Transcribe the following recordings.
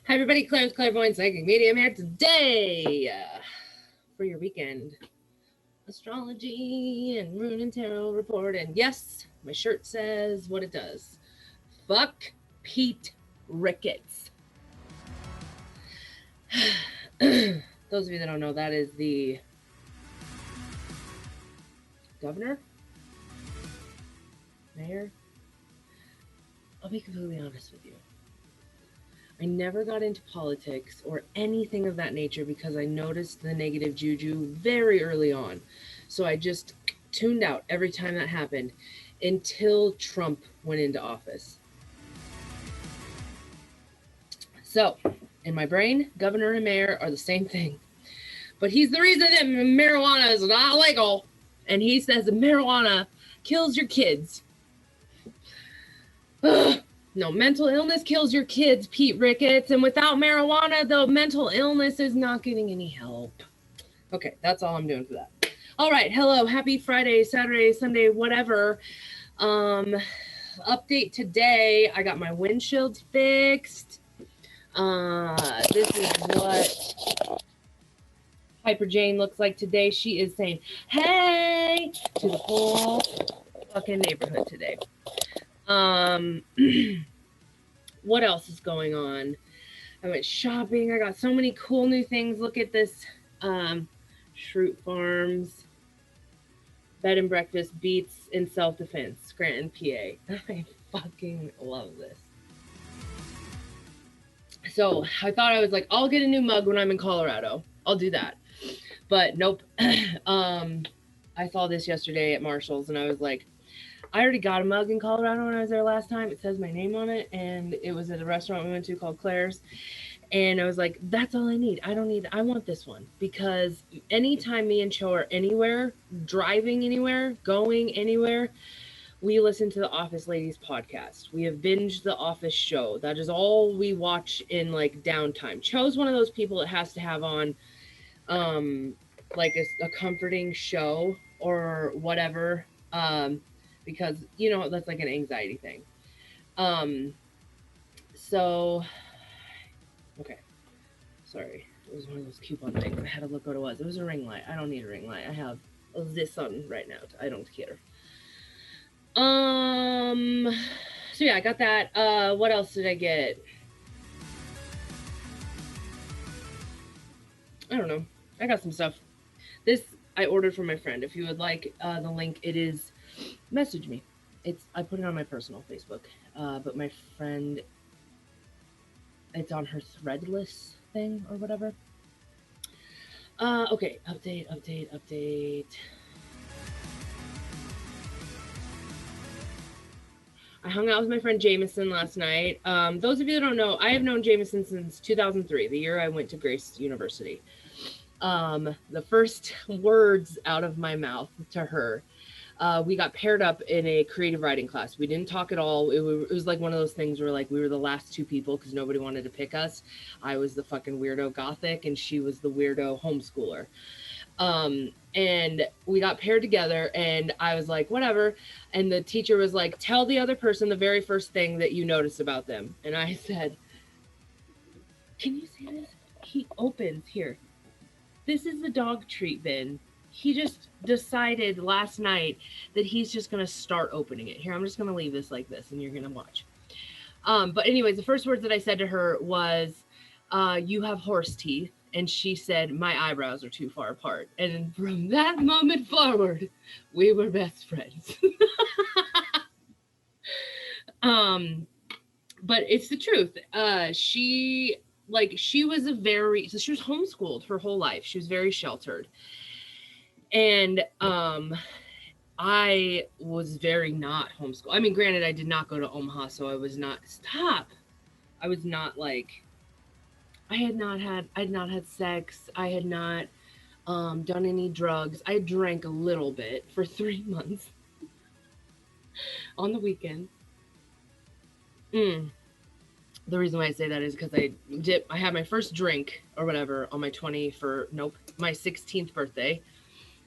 Hi, everybody. Claire's Clairvoyant Psychic Medium here today for your weekend astrology and rune and tarot report. And yes, my shirt says what it does. Fuck Pete Ricketts. Those of you that don't know, that is the governor, mayor. I'll be completely honest with you. I never got into politics or anything of that nature because I noticed the negative juju very early on. So I just tuned out every time that happened until Trump went into office. So in my brain, governor and mayor are the same thing. But he's the reason that marijuana is not legal. And he says that marijuana kills your kids. Ugh. No, mental illness kills your kids, Pete Ricketts. And without marijuana, the mental illness is not getting any help. Okay, that's all I'm doing for that. All right, hello, happy Friday, Saturday, Sunday, whatever. Update today, I got my windshield fixed. This is what Hyper Jane looks like today. She is saying, hey, to the whole fucking neighborhood today. What else is going on? I went shopping. I got so many cool new things. Look at this. Shroot Farms bed and breakfast beats in self-defense, Scranton, PA. I fucking love this. So I thought I was like, I'll get a new mug when I'm in Colorado. I'll do that. But nope. I saw this yesterday at Marshall's and I was like, I already got a mug in Colorado when I was there last time. It says my name on it, and it was at a restaurant we went to called Claire's. And I was like, that's all I need. I want this one. Because anytime me and Cho are anywhere, driving anywhere, going anywhere, we listen to the Office Ladies podcast. We have binged the Office show. That is all we watch in like downtime. Cho's one of those people that has to have on like a comforting show or whatever. Because, you know, that's like an anxiety thing. So, okay. Sorry. It was one of those coupon things. I had to look what it was. It was a ring light. I don't need a ring light. I have this on right now. I don't care. So yeah, I got that. What else did I get? I don't know. I got some stuff. This I ordered from my friend. If you would like the link, it is message me. I put it on my personal Facebook, but my friend, it's on her Threadless thing or whatever. Okay, update. I hung out with my friend Jameson last night. Those of you that don't know, I have known Jameson since 2003, the year I went to Grace University. The first words out of my mouth to her, we got paired up in a creative writing class. We didn't talk at all. It was like one of those things where like we were the last two people because nobody wanted to pick us. I was the fucking weirdo gothic and she was the weirdo homeschooler. And we got paired together and I was like, whatever. And the teacher was like, tell the other person the very first thing that you notice about them. And I said, can you see this? He opens here. This is the dog treat bin. He just decided last night that he's just going to start opening it. Here, I'm just going to leave this like this and you're going to watch. But anyways, the first words that I said to her was, you have horse teeth. And she said, my eyebrows are too far apart. And from that moment forward, we were best friends. But it's the truth. She was she was homeschooled her whole life. She was very sheltered. And I was very not homeschooled. I mean, granted, I did not go to Omaha, so I was not like, I had not had sex. I had not done any drugs. I drank a little bit for 3 months on the weekend. The reason why I say that is because I had my first drink or whatever on my 16th birthday.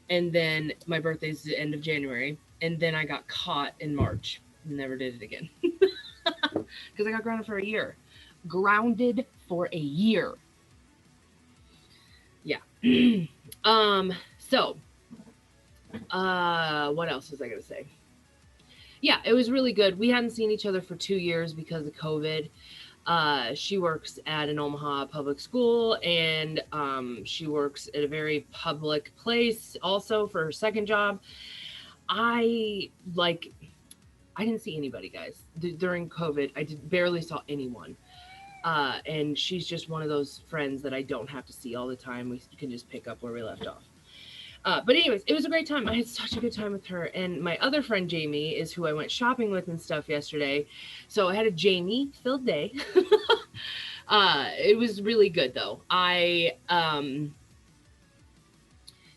And then my birthday's the end of January. And then I got caught in March. Never did it again. Because I got grounded for a year. grounded for a year. Yeah. So, what else was I going to say? Yeah, it was really good. We hadn't seen each other for 2 years because of COVID. She works at an Omaha public school, and she works at a very public place also for her second job. I like, I didn't see anybody, guys, during COVID. I barely saw anyone. And she's just one of those friends that I don't have to see all the time. We can just pick up where we left off. But anyways, it was a great time. I had such a good time with her. And my other friend, Jamie, is who I went shopping with and stuff yesterday. So I had a Jamie-filled day. It was really good, though.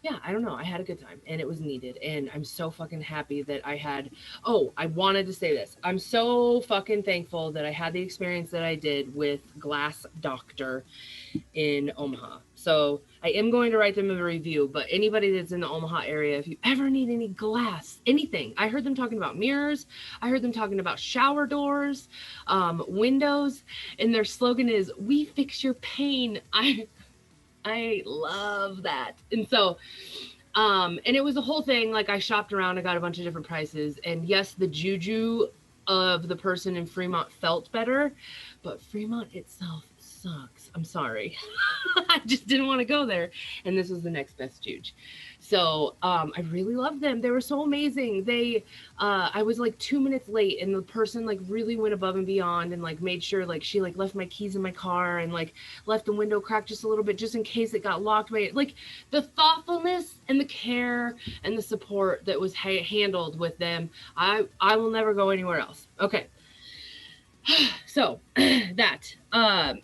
Yeah, I don't know. I had a good time, and it was needed. And I'm so fucking happy that I had. Oh, I wanted to say this. I'm so fucking thankful that I had the experience that I did with Glass Doctor in Omaha. So I am going to write them a review, but anybody that's in the Omaha area, if you ever need any glass, anything, I heard them talking about mirrors. I heard them talking about shower doors, windows, and their slogan is, "We fix your pain." I love that. And so, and it was a whole thing. Like, I shopped around, I got a bunch of different prices. And yes, the juju of the person in Fremont felt better, but Fremont itself sucks. I'm sorry. I just didn't want to go there. And this was the next best juge. So I really loved them. They were so amazing. I was like 2 minutes late, and the person like really went above and beyond and like made sure like she like left my keys in my car and like left the window cracked just a little bit just in case it got locked by like the thoughtfulness and the care and the support that was handled with them. I will never go anywhere else. Okay. So that I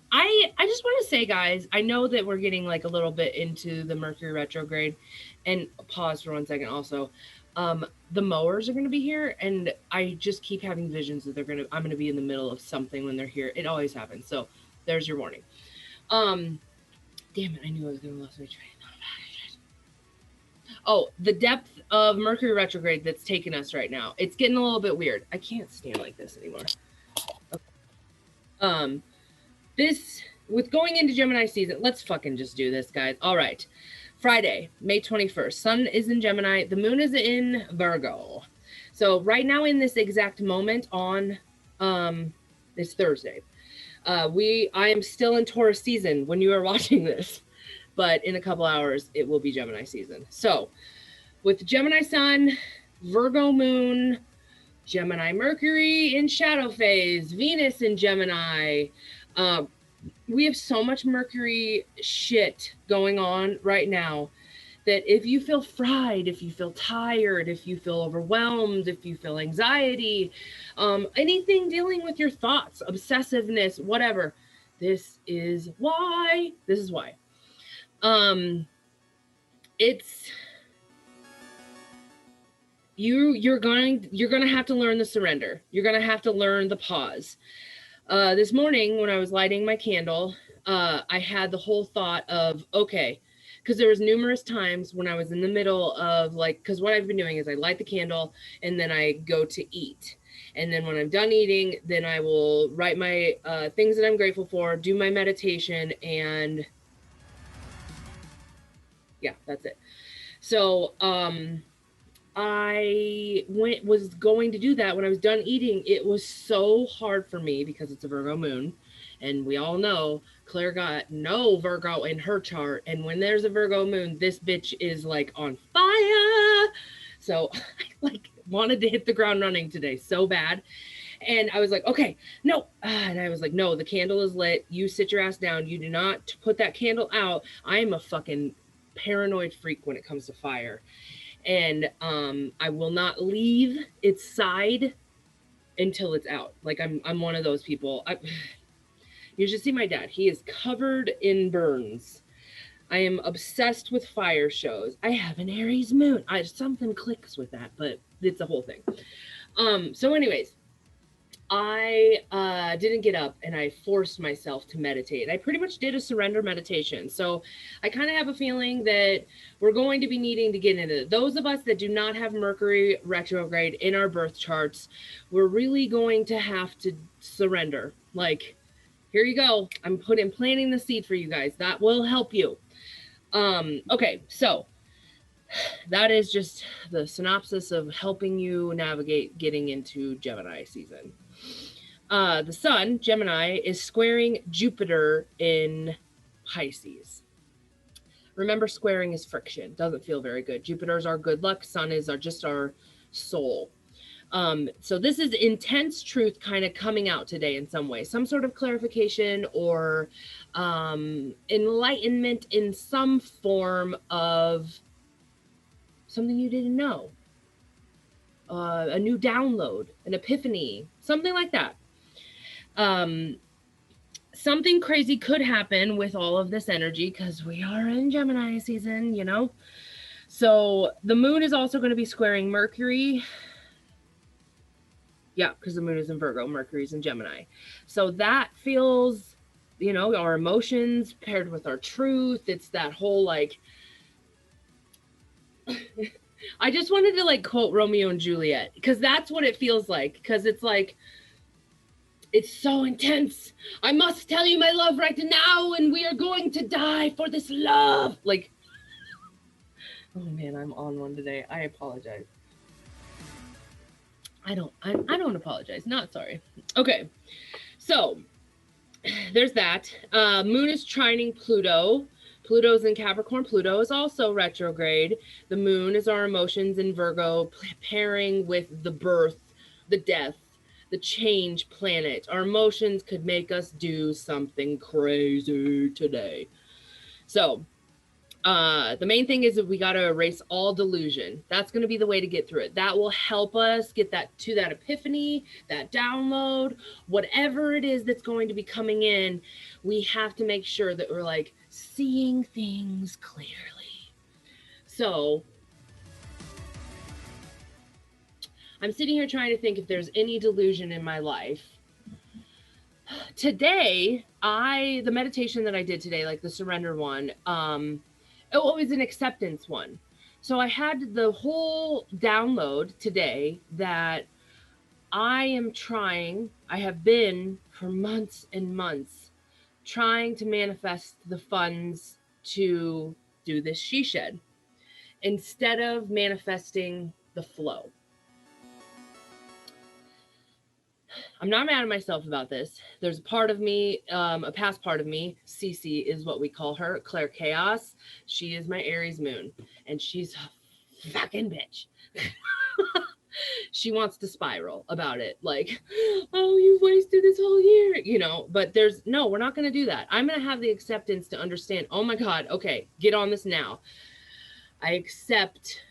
just want to say, guys, I know that we're getting like a little bit into the Mercury retrograde, and pause for 1 second. Also, the mowers are going to be here, and I just keep having visions that I'm going to be in the middle of something when they're here. It always happens. So there's your warning. Damn it, I knew I was going to lose my train. Oh, the depth of Mercury retrograde that's taking us right now. It's getting a little bit weird. I can't stand like this anymore. This, with going into Gemini season, let's fucking just do this, guys. All right. Friday, May 21st. Sun is in Gemini. The moon is in Virgo. So right now in this exact moment on this Thursday, I am still in Taurus season when you are watching this, but in a couple hours, it will be Gemini season. So with Gemini Sun, Virgo moon, Gemini Mercury in shadow phase, Venus in Gemini. We have so much Mercury shit going on right now that if you feel fried, if you feel tired, if you feel overwhelmed, if you feel anxiety, anything dealing with your thoughts, obsessiveness, whatever, this is why. It's you're going to have to learn the surrender. You're going to have to learn the pause. This morning when I was lighting my candle, I had the whole thought of, okay, because there was numerous times when I was in the middle of like, because what I've been doing is I light the candle and then I go to eat. And then when I'm done eating, then I will write my things that I'm grateful for, do my meditation, and yeah, that's it. So, I was going to do that when I was done eating. It was so hard for me because it's a Virgo moon, and we all know Claire got no Virgo in her chart, and when there's a Virgo moon, this bitch is like on fire. So I like wanted to hit the ground running today so bad. And I was like, okay, no. And I was like, no, the candle is lit. You sit your ass down. You do not put that candle out. I am a fucking paranoid freak when it comes to fire. And I will not leave its side until it's out. Like I'm one of those people. You should see my dad. He is covered in burns. I am obsessed with fire shows. I have an Aries moon. Something clicks with that, but it's a whole thing. So anyways, I didn't get up and I forced myself to meditate. I pretty much did a surrender meditation. So I kind of have a feeling that we're going to be needing to get into it. Those of us that do not have Mercury retrograde in our birth charts, we're really going to have to surrender. Like, here you go. I'm planting the seed for you guys. That will help you. Okay, so that is just the synopsis of helping you navigate getting into Gemini season. The sun, Gemini, is squaring Jupiter in Pisces. Remember, squaring is friction. Doesn't feel very good. Jupiter is our good luck. Sun is just our soul. So this is intense truth kind of coming out today in some way. Some sort of clarification or enlightenment in some form of something you didn't know. A new download, an epiphany, something like that. Something crazy could happen with all of this energy because we are in Gemini season, you know? So the moon is also going to be squaring Mercury. Yeah, because the moon is in Virgo, Mercury's in Gemini. So that feels, you know, our emotions paired with our truth. It's that whole like, I just wanted to like quote Romeo and Juliet because that's what it feels like. Because it's like, it's so intense. I must tell you my love right now, and we are going to die for this love. Like, oh man, I'm on one today. I apologize. I don't apologize. Not sorry. Okay, so there's that. Moon is trining Pluto. Pluto's in Capricorn. Pluto is also retrograde. The moon is our emotions in Virgo, pairing with the birth, the death, the change planet. Our emotions could make us do something crazy today. So the main thing is that we got to erase all delusion. That's going to be the way to get through it. That will help us get that epiphany, that download, whatever it is that's going to be coming in. We have to make sure that we're like seeing things clearly. So I'm sitting here trying to think if there's any delusion in my life. Today, the meditation that I did today, like the surrender one, it was an acceptance one. So I had the whole download today that I have been for months and months trying to manifest the funds to do this she shed instead of manifesting the flow. I'm not mad at myself about this. There's a part of me, a past part of me, Cece is what we call her, Claire Chaos. She is my Aries moon, and she's a fucking bitch. She wants to spiral about it. Like, oh, you've wasted this whole year, you know, but no, we're not going to do that. I'm going to have the acceptance to understand, oh my God, okay, get on this now. I accept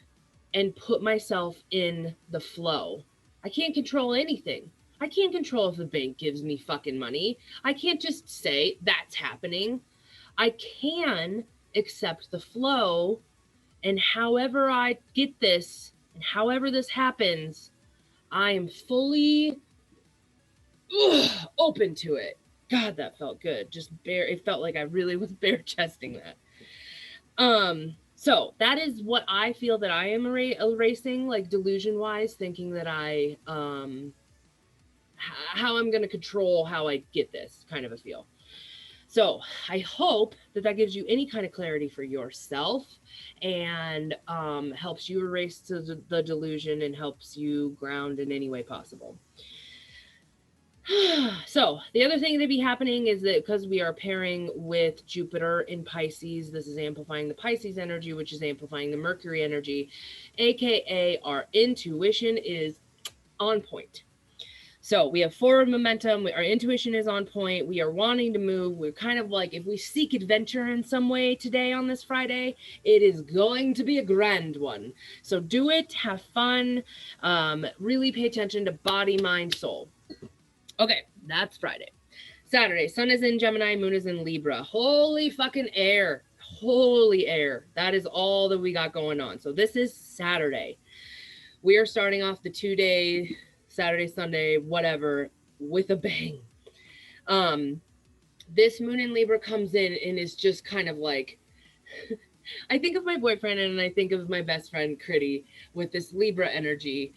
and put myself in the flow. I can't control anything. I can't control if the bank gives me fucking money. I can't just say that's happening. I can accept the flow, and however I get this and however this happens, I am fully open to it. God, that felt good. It felt like I really was bare chesting that. So that is what I feel that I am erasing, like delusion wise, thinking that how I'm going to control how I get this kind of a feel. So I hope that gives you any kind of clarity for yourself and helps you erase the delusion and helps you ground in any way possible. So the other thing that be happening is that because we are pairing with Jupiter in Pisces, this is amplifying the Pisces energy, which is amplifying the Mercury energy, aka our intuition is on point. So we have forward momentum. Our intuition is on point. We are wanting to move. We're kind of like, if we seek adventure in some way today on this Friday, it is going to be a grand one. So do it, have fun, really pay attention to body, mind, soul. Okay, that's Friday. Saturday, sun is in Gemini, moon is in Libra. Holy fucking air. Holy air. That is all that we got going on. So this is Saturday. We are starting off the 2-day, Saturday, Sunday, whatever, with a bang. This moon in Libra comes in and is just kind of like, I think of my boyfriend and I think of my best friend, Critty, with this Libra energy.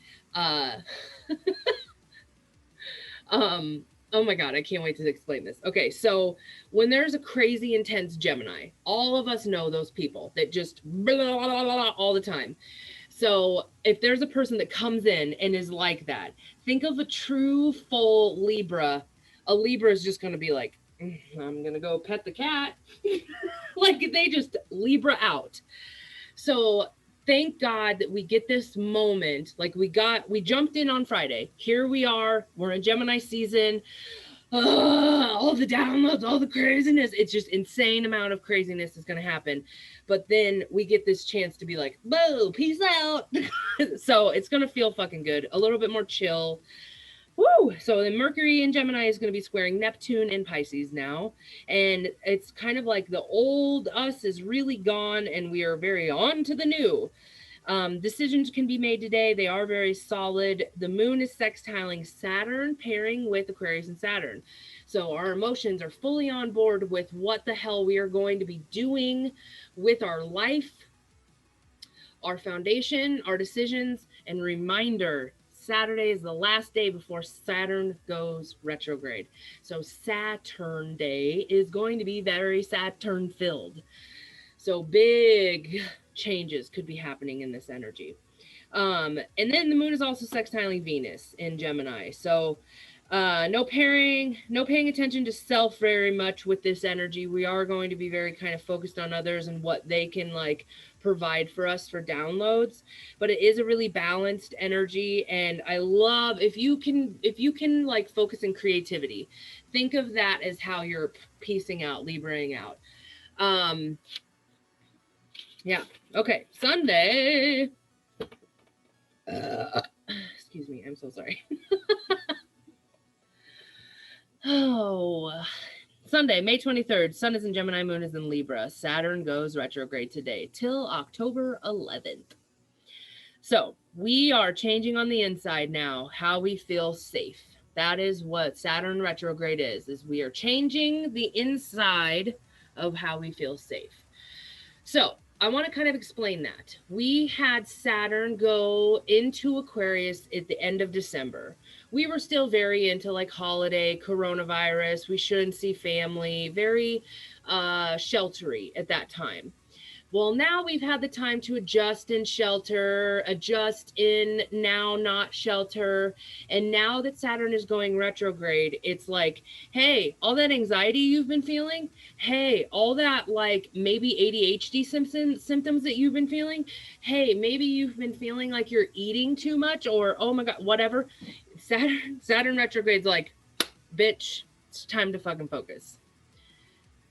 Oh my God, I can't wait to explain this. Okay, so when there's a crazy intense Gemini, all of us know those people that just blah, blah, blah, blah, all the time. So if there's a person that comes in and is like that, think of a true full Libra. A Libra is just going to be like, I'm going to go pet the cat." Like they just Libra out. So thank God that we get this moment. Like we jumped in on Friday. Here we are. We're in Gemini season. All the downloads, all the craziness. It's just insane amount of craziness is going to happen. But then we get this chance to be like, "Boo, peace out." So it's going to feel fucking good. A little bit more chill. Woo! So the Mercury in Gemini is going to be squaring Neptune in Pisces now. And it's kind of like the old us is really gone and we are very on to the new. Decisions can be made today. They are very solid. The moon is sextiling Saturn, pairing with Aquarius and Saturn. So our emotions are fully on board with what the hell we are going to be doing with our life, our foundation, our decisions, and reminder, Saturday is the last day before Saturn goes retrograde. So Saturn Day is going to be very Saturn filled. So big changes could be happening in this energy. And then the moon is also sextiling Venus in Gemini. So no paying attention to self very much with this energy. We are going to be very kind of focused on others and what they can like provide for us for downloads. But it is a really balanced energy, and I love if you can like focus in creativity. Think of that as how you're piecing out, Libraing out. Yeah. Okay. Sunday. Excuse me. I'm so sorry. Oh, Sunday, May 23rd. Sun is in Gemini, Moon is in Libra. Saturn goes retrograde today till October 11th. So we are changing on the inside now how we feel safe. That is what Saturn retrograde is we are changing the inside of how we feel safe. So I want to kind of explain that. We had Saturn go into Aquarius at the end of December. We were still very into like holiday, coronavirus. We shouldn't see family, very sheltery at that time. Well, now we've had the time to adjust in shelter, adjust in now not shelter. And now that Saturn is going retrograde, it's like, hey, all that anxiety you've been feeling, hey, all that like maybe ADHD symptoms that you've been feeling, hey, maybe you've been feeling like you're eating too much or, oh my God, whatever. Saturn retrograde's like, bitch, it's time to fucking focus.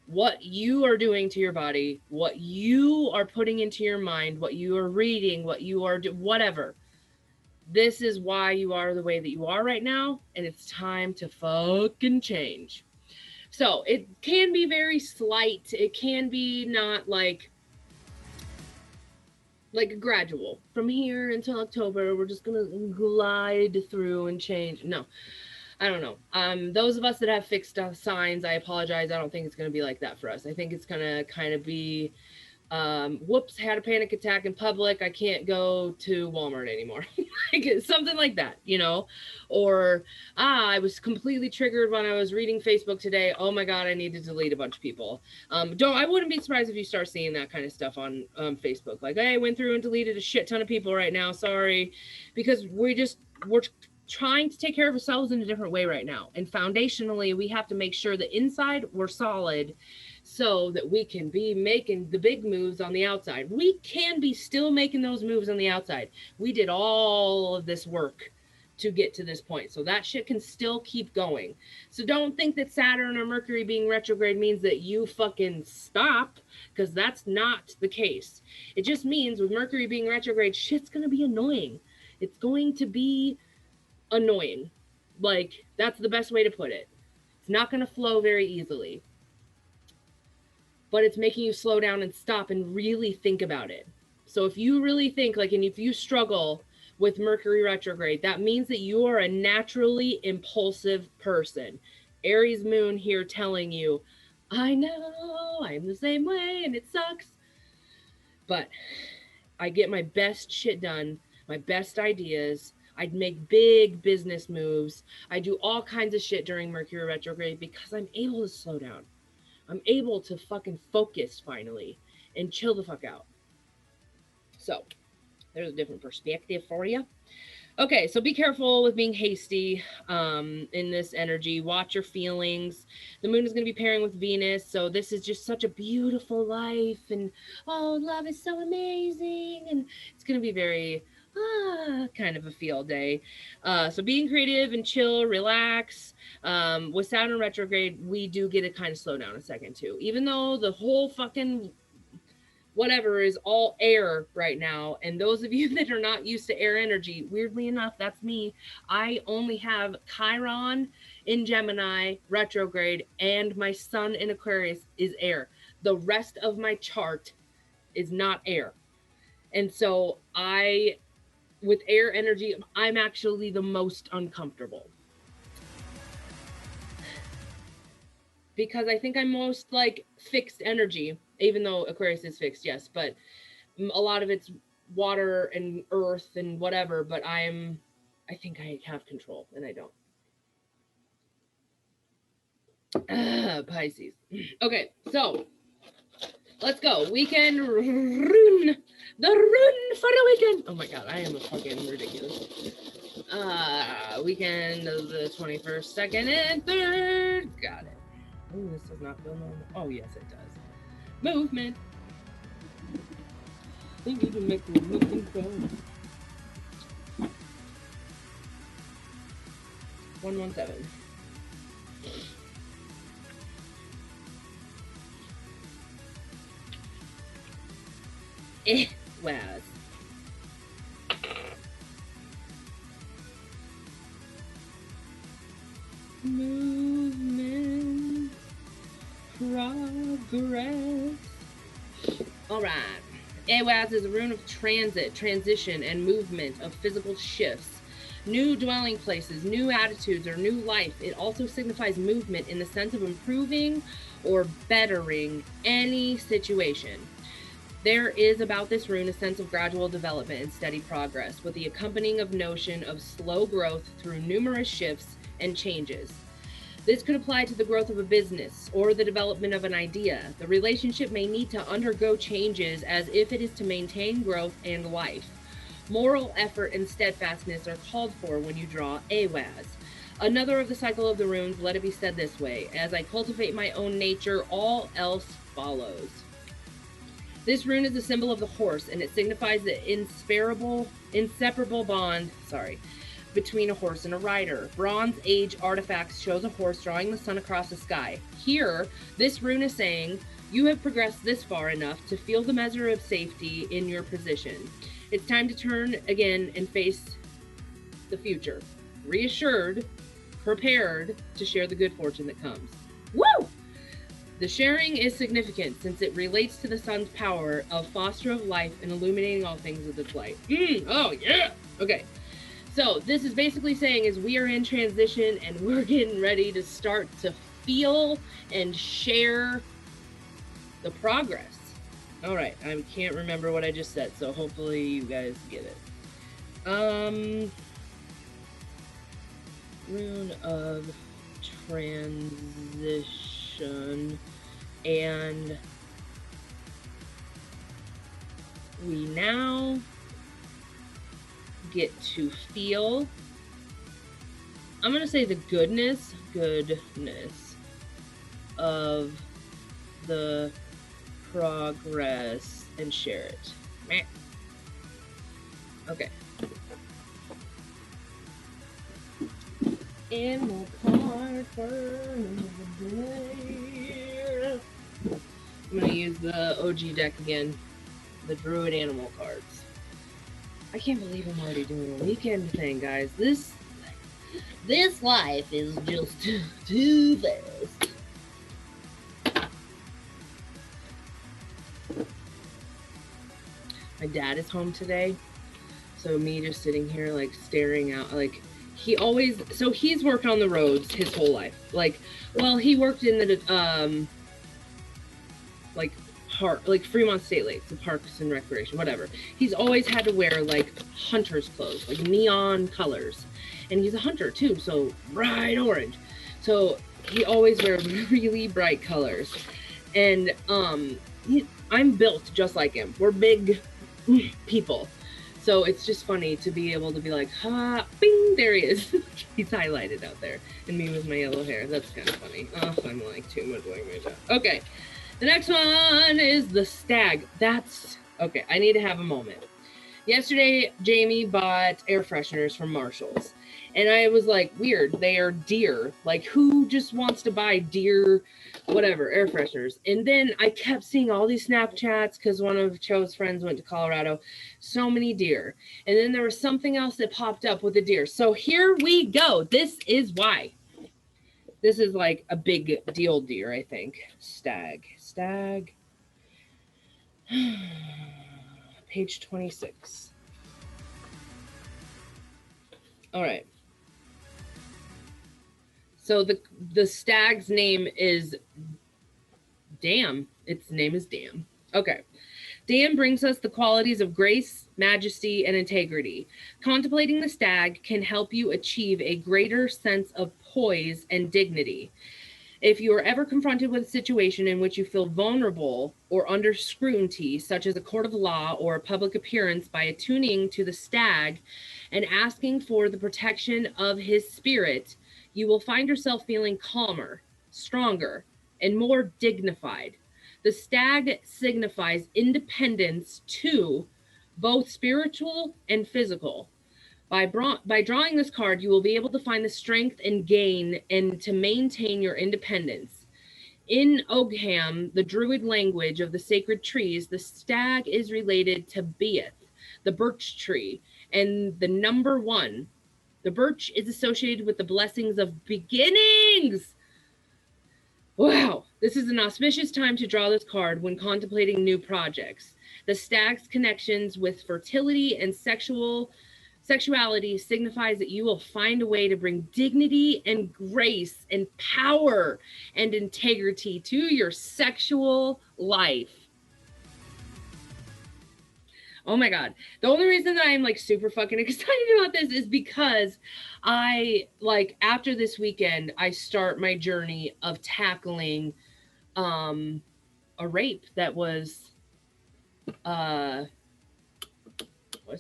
What you are doing to your body, what you are putting into your mind, what you are reading, what you are whatever. This is why you are the way that you are right now, and it's time to fucking change. So it can be very slight. It can be not like gradual. From here until October, we're just gonna glide through and change. No, I don't know. Those of us that have fixed signs, I apologize. I don't think it's going to be like that for us. I think it's going to kind of be, whoops, had a panic attack in public. I can't go to Walmart anymore. Like something like that, you know? Or, I was completely triggered when I was reading Facebook today. Oh my God, I need to delete a bunch of people. I wouldn't be surprised if you start seeing that kind of stuff on Facebook. Like, hey, I went through and deleted a shit ton of people right now. Sorry. Because we're trying to take care of ourselves in a different way right now. And foundationally, we have to make sure that inside we're solid so that we can be making the big moves on the outside. We can be still making those moves on the outside. We did all of this work to get to this point. So that shit can still keep going. So don't think that Saturn or Mercury being retrograde means that you fucking stop, because that's not the case. It just means with Mercury being retrograde, shit's going to be annoying. It's going to be annoying. Like, that's the best way to put it. It's not going to flow very easily. But it's making you slow down and stop and really think about it. So if you really think, like, and if you struggle with Mercury retrograde, that means that you are a naturally impulsive person. Aries moon here telling you, I know, I'm the same way and it sucks. But I get my best shit done, my best ideas I'd make big business moves. I do all kinds of shit during Mercury retrograde because I'm able to slow down. I'm able to fucking focus finally and chill the fuck out. So, there's a different perspective for you. Okay, so be careful with being hasty in this energy. Watch your feelings. The moon is going to be pairing with Venus, so this is just such a beautiful life, and oh, love is so amazing, and it's going to be very kind of a field day. So being creative and chill, relax. With Saturn retrograde, we do get to kind of slow down a second too, even though the whole fucking whatever is all air right now. And those of you that are not used to air energy, weirdly enough, that's me. I only have Chiron in Gemini retrograde, and my sun in Aquarius is air. The rest of my chart is not air. And so with air energy, I'm actually the most uncomfortable. Because I think I'm most like fixed energy, even though Aquarius is fixed, yes, but a lot of it's water and earth and whatever, but I think I have control and I don't. Pisces. Okay, so let's go. Weekend rune. The rune for the weekend. Oh my god, I am fucking ridiculous. Weekend of the 21st, 2nd, and 3rd. Got it. Oh, this does not feel normal. Oh, yes, it does. Movement. We need to make the movement go. 117. It was. Movement. Progress. All right. Ahwaz is a rune of transit, transition, and movement of physical shifts, new dwelling places, new attitudes, or new life. It also signifies movement in the sense of improving or bettering any situation. There is about this rune a sense of gradual development and steady progress, with the accompanying of notion of slow growth through numerous shifts and changes. This could apply to the growth of a business or the development of an idea. The relationship may need to undergo changes as if it is to maintain growth and life. Moral effort and steadfastness are called for when you draw Ahwaz. Another of the cycle of the runes, let it be said this way: as I cultivate my own nature, all else follows. This rune is a symbol of the horse, and it signifies the inseparable bond, between a horse and a rider. Bronze Age artifacts shows a horse drawing the sun across the sky. Here, this rune is saying, you have progressed this far enough to feel the measure of safety in your position. It's time to turn again and face the future. Reassured, prepared to share the good fortune that comes. Woo! The sharing is significant since it relates to the sun's power of foster of life and illuminating all things with its light. Oh, yeah! Okay. So this is basically saying is we are in transition and we're getting ready to start to feel and share the progress. All right, I can't remember what I just said, so hopefully you guys get it. Rune of transition, and we now get to feel, I'm going to say the goodness of the progress and share it. Meh. Okay. Animal card for the day. I'm going to use the OG deck again, the Druid animal cards. I can't believe I'm already doing a weekend thing, guys. This life is just too fast. My dad is home today, so me just sitting here, like, staring out, like, he's worked on the roads his whole life. Like, well, he worked in the, like, park, like Fremont State Lakes, the Parks and Recreation, whatever. He's always had to wear like hunter's clothes, like neon colors. And he's a hunter too, so bright orange. So he always wears really bright colors. And I'm built just like him. We're big people. So it's just funny to be able to be like, ha, bing, there he is. He's highlighted out there. And me with my yellow hair. That's kind of funny. Oh, I'm like too much like my job. Okay. The next one is the stag. That's, okay, I need to have a moment. Yesterday, Jamie bought air fresheners from Marshall's. And I was like, weird, they are deer. Like, who just wants to buy deer, whatever, air fresheners? And then I kept seeing all these Snapchats because one of Cho's friends went to Colorado. So many deer. And then there was something else that popped up with the deer. So here we go. This is why. This is like a big deal deer, I think. Stag. Page 26. All right. So the stag's name is Dam. Its name is Dam. Okay. Dam brings us the qualities of grace, majesty, and integrity. Contemplating the stag can help you achieve a greater sense of poise and dignity. If you are ever confronted with a situation in which you feel vulnerable or under scrutiny, such as a court of law or a public appearance, by attuning to the stag and asking for the protection of his spirit, you will find yourself feeling calmer, stronger, and more dignified. The stag signifies independence too, both spiritual and physical. By drawing this card, you will be able to find the strength and gain and to maintain your independence. In Ogham, the Druid language of the sacred trees, the stag is related to Beeth, the birch tree, and the number 1. The birch is associated with the blessings of beginnings. Wow, this is an auspicious time to draw this card when contemplating new projects. The stag's connections with fertility and sexuality signifies that you will find a way to bring dignity and grace and power and integrity to your sexual life. Oh my God. The only reason that I'm like super fucking excited about this is because I like after this weekend, I start my journey of tackling a rape that was what's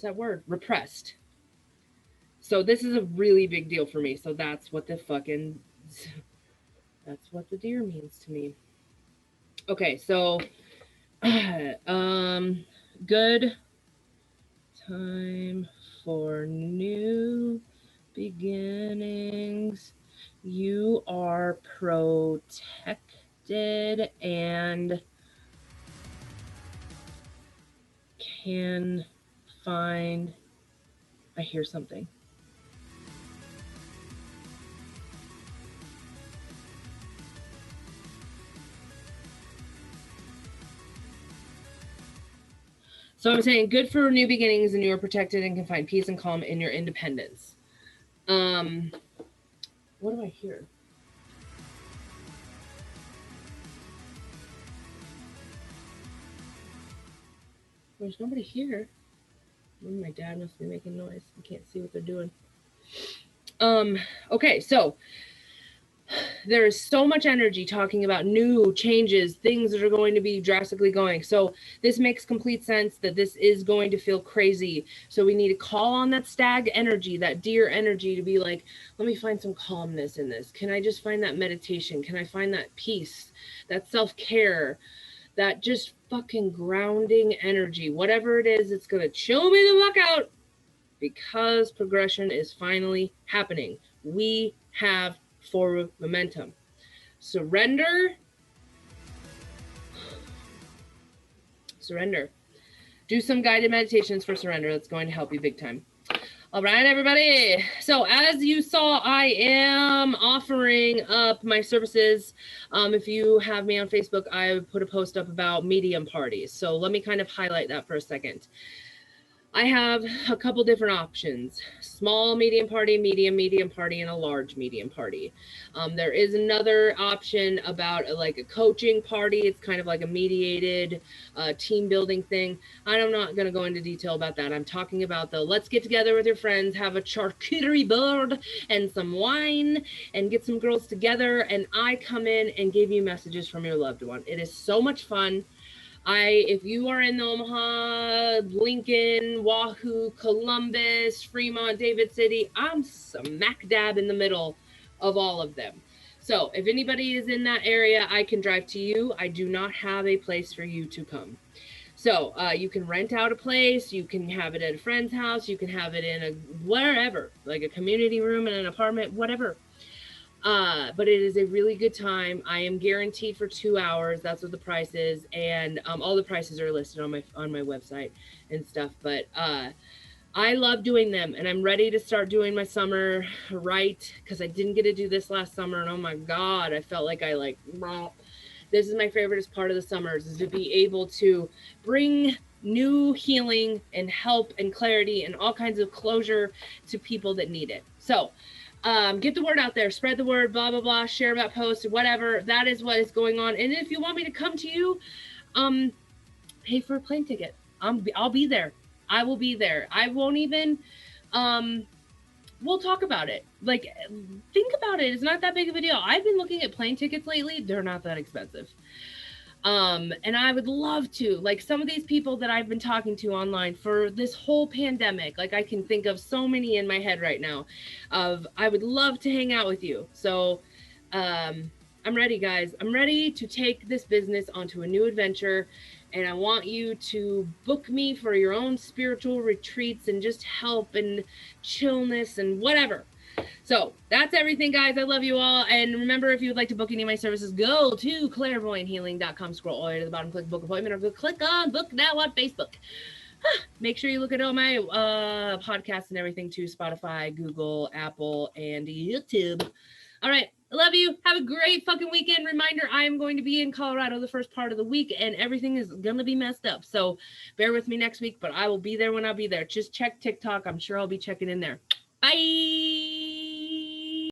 that word? Repressed. So this is a really big deal for me. So that's what the deer means to me. Okay, so good time for new beginnings. You are protected and can find, I hear something. So I'm saying good for new beginnings, and you are protected and can find peace and calm in your independence. What do I hear? There's nobody here. My dad must be making noise. I can't see what they're doing. Okay, so there is so much energy talking about new changes, things that are going to be drastically going. So this makes complete sense that this is going to feel crazy. So we need to call on that stag energy, that deer energy, to be like, let me find some calmness in this. Can I just find that meditation? Can I find that peace, that self-care, that just fucking grounding energy? Whatever it is, it's going to chill me the fuck out because progression is finally happening. We have forward momentum. Surrender. Do some guided meditations for surrender. That's going to help you big time. All right, everybody. So as you saw, I am offering up my services. If you have me on Facebook, I put a post up about medium parties. So let me kind of highlight that for a second. I have a couple different options: small medium party, medium party, and a large medium party. There is another option about like a coaching party. It's kind of like a mediated team building thing. I'm not going to go into detail about that. I'm talking about the let's get together with your friends, have a charcuterie board and some wine, and get some girls together. And I come in and give you messages from your loved one. It is so much fun. If you are in Omaha, Lincoln, Wahoo, Columbus, Fremont, David City, I'm smack dab in the middle of all of them. So if anybody is in that area, I can drive to you. I do not have a place for you to come. So you can rent out a place, you can have it at a friend's house, you can have it in a wherever, like a community room in an apartment, whatever. But it is a really good time. I am guaranteed for 2 hours. That's what the price is, and all the prices are listed on my website and stuff. But I love doing them, and I'm ready to start doing my summer right because I didn't get to do this last summer, and oh my god, I felt like this is my favorite part of the summers, is to be able to bring new healing and help and clarity and all kinds of closure to people that need it. So get the word out there, spread the word, blah, blah, blah, share about posts, whatever. That is what is going on. And if you want me to come to you, pay for a plane ticket. I'll be there. I will be there. I won't even, we'll talk about it. Like, think about it. It's not that big of a deal. I've been looking at plane tickets lately. They're not that expensive. And I would love to, like, some of these people that I've been talking to online for this whole pandemic, like I can think of so many in my head right now I would love to hang out with you. So, I'm ready, guys. I'm ready to take this business onto a new adventure. And I want you to book me for your own spiritual retreats and just help and chillness and whatever. So that's everything, guys. I love you all. And remember, if you would like to book any of my services, go to clairvoyanthealing.com, scroll all the way to the bottom, click book appointment, or go click on book now on Facebook. Make sure you look at all my podcasts and everything too: Spotify, Google, Apple, and YouTube. All right. I love you. Have a great fucking weekend. Reminder, I am going to be in Colorado the first part of the week, and everything is going to be messed up. So bear with me next week, but I will be there when I'll be there. Just check TikTok. I'm sure I'll be checking in there. Bye.